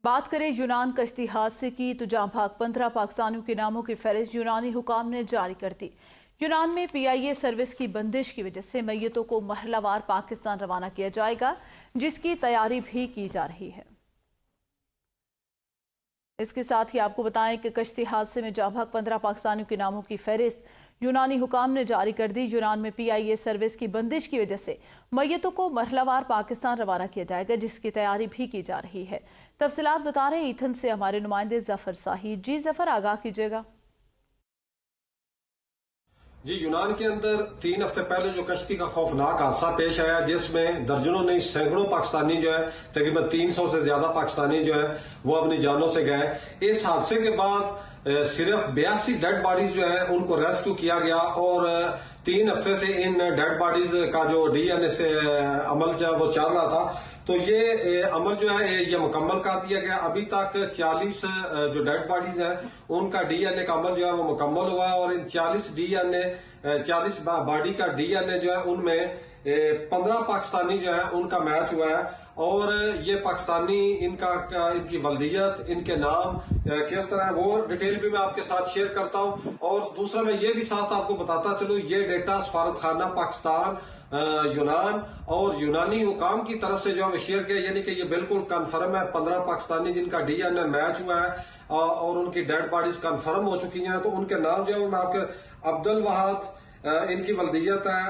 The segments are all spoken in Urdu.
بات کریں یونان کشتی حادثے کی تو جہاں بھاگ 15 پاکستانیوں کے ناموں کی فہرست یونانی حکام نے جاری کر دی۔ یونان میں پی آئی اے سروس کی بندش کی وجہ سے میتوں کو مرحلہ وار پاکستان روانہ کیا جائے گا، جس کی تیاری بھی کی جا رہی ہے۔ اس کے ساتھ ہی آپ کو بتائیں کہ کشتی حادثے میں جہاں بھاگ 15 پاکستانیوں کے ناموں کی فہرست یونانی حکام نے جاری کر دی۔ یونان میں پی آئی اے سروس کی بندش کی وجہ سے میتوں کو مرحلہ وار پاکستان روانہ کیا جائے گا، جس کی تیاری بھی کی جا رہی ہے۔ تفصیلات بتا رہے ہیں ایتھن سے ہمارے نمائندے ظفر ساہی۔ جی ظفر، آگاہ کیجیے گا۔ جی، یونان کے اندر 3 ہفتے پہلے جو کشتی کا خوفناک حادثہ پیش آیا، جس میں درجنوں نہیں سینکڑوں پاکستانی جو ہے تقریباً 300 سے زیادہ پاکستانی جو ہے وہ اپنی جانوں سے گئے۔ اس حادثے کے بعد صرف 82 ڈیڈ باڈیز جو ہیں ان کو ریسکیو کیا گیا، اور 3 ہفتے سے ان ڈیڈ باڈیز کا جو ڈی این اے سے عمل جو ہے وہ چل رہا تھا، تو یہ عمل جو ہے یہ مکمل کر دیا گیا۔ ابھی تک 40 جو ڈیڈ باڈیز ہیں ان کا ڈی این اے کا عمل جو ہے وہ مکمل ہوا ہے، اور ان 40 باڈی کا ڈی این اے جو ہے ان میں 15 پاکستانی جو ہے ان کا میچ ہوا ہے، اور یہ پاکستانی ان کی ولدیت، ان کے نام کس طرح ہے وہ ڈیٹیل بھی میں آپ کے ساتھ شیئر کرتا ہوں۔ اور دوسرا میں یہ بھی ساتھ آپ کو بتاتا چلوں، یہ ڈیٹا سفارت خانہ پاکستان، یونان اور یونانی حکام کی طرف سے جو ہے شیئر کیا، یعنی کہ یہ بالکل کنفرم ہے۔ 15 پاکستانی جن کا ڈی این اے میچ ہوا ہے اور ان کی ڈیڈ باڈیز کنفرم ہو چکی ہیں، تو ان کے نام جو ہے میں آپ کے عبد الوہاب ان کی ولدیت ہے،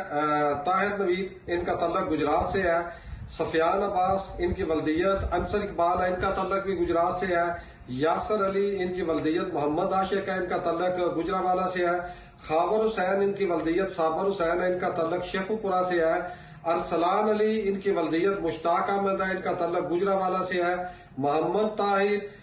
طاہر نوید ان کا تعلق گجرات سے ہے، سفیان عباس ان کی ولدیت، انصر اقبال ہے ان کا تعلق بھی گجرات سے ہے، یاسر علی ان کی ولدیت محمد عاشق ہے ان کا تعلق گجرانوالہ سے ہے، خاور حسین ان کی ولدیت صابر حسین ہے ان کا تعلق شیخو پورہ سے ہے، ارسلان علی ان کی ولدیت مشتاق احمد ہے ان کا تعلق گجرانوالہ سے ہے، محمد طاہر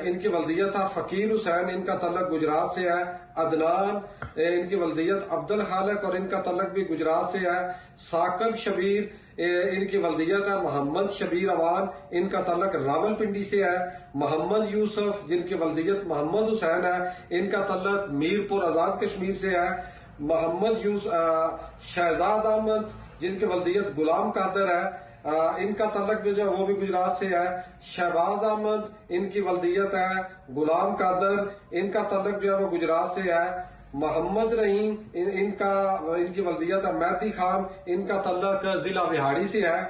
ان کی ولدیت ہے فقیر حسین ان کا تعلق گجرات سے ہے، عدنان ان کی ولدیت عبد الخالق اور ان کا تعلق بھی گجرات سے ہے، ثاقب شبیر ان کی ولدیت ہے محمد شبیر اوان ان کا تعلق راول پنڈی سے ہے، محمد یوسف جن کی ولدیت محمد حسین ہے ان کا تعلق میرپور آزاد کشمیر سے ہے، محمد شہزاد احمد جن کی ولدیت غلام قادر ہے ان کا تعلق بھی جو ہے وہ بھی گجرات سے ہے، شہباز احمد ان کی ولدیت ہے غلام قادر ان کا تعلق جو ہے وہ گجرات سے ہے، محمد رحیم ان کی ولدیت ہے مہدی خان ان کا تعلق ضلع وہاڑی سے ہے،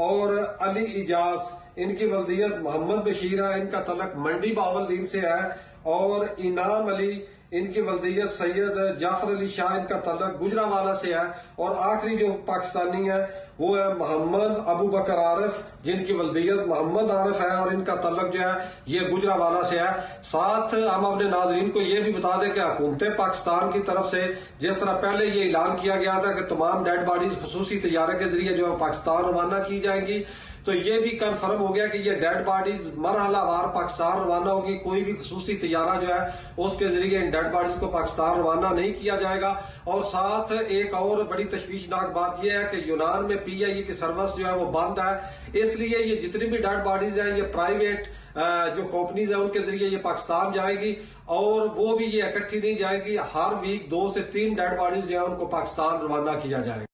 اور علی اجاز ان کی ولدیت محمد بشیر ہے ان کا تعلق منڈی باولدین سے ہے، اور انعام علی ان کی ولدیت سید جعفر علی شاہ ان کا تعلق گجرانوالہ سے ہے، اور آخری جو پاکستانی ہے وہ ہے محمد ابو بکر عارف جن کی ولدیت محمد عارف ہے، اور ان کا تعلق جو ہے یہ گجرانوالہ سے ہے۔ ساتھ ہم اپنے ناظرین کو یہ بھی بتا دیں کہ حکومت پاکستان کی طرف سے جس طرح پہلے یہ اعلان کیا گیا تھا کہ تمام ڈیڈ باڈیز خصوصی طیارے کے ذریعے جو ہے پاکستان روانہ کی جائیں گی، تو یہ بھی کنفرم ہو گیا کہ یہ ڈیڈ باڈیز مرحلہ وار پاکستان روانہ ہوگی۔ کوئی بھی خصوصی طیارہ جو ہے اس کے ذریعے ان ڈیڈ باڈیز کو پاکستان روانہ نہیں کیا جائے گا۔ اور ساتھ ایک اور بڑی تشویشناک بات یہ ہے کہ یونان میں پی آئی اے کی سروس جو ہے وہ بند ہے، اس لیے یہ جتنی بھی ڈیڈ باڈیز ہیں یہ پرائیویٹ جو کمپنیز ہیں ان کے ذریعے یہ پاکستان جائے گی، اور وہ بھی یہ اکٹھی نہیں جائے گی۔ ہر ویک 2 سے 3 ڈیڈ باڈیز جو ہیں ان کو پاکستان روانہ کیا جائے گا۔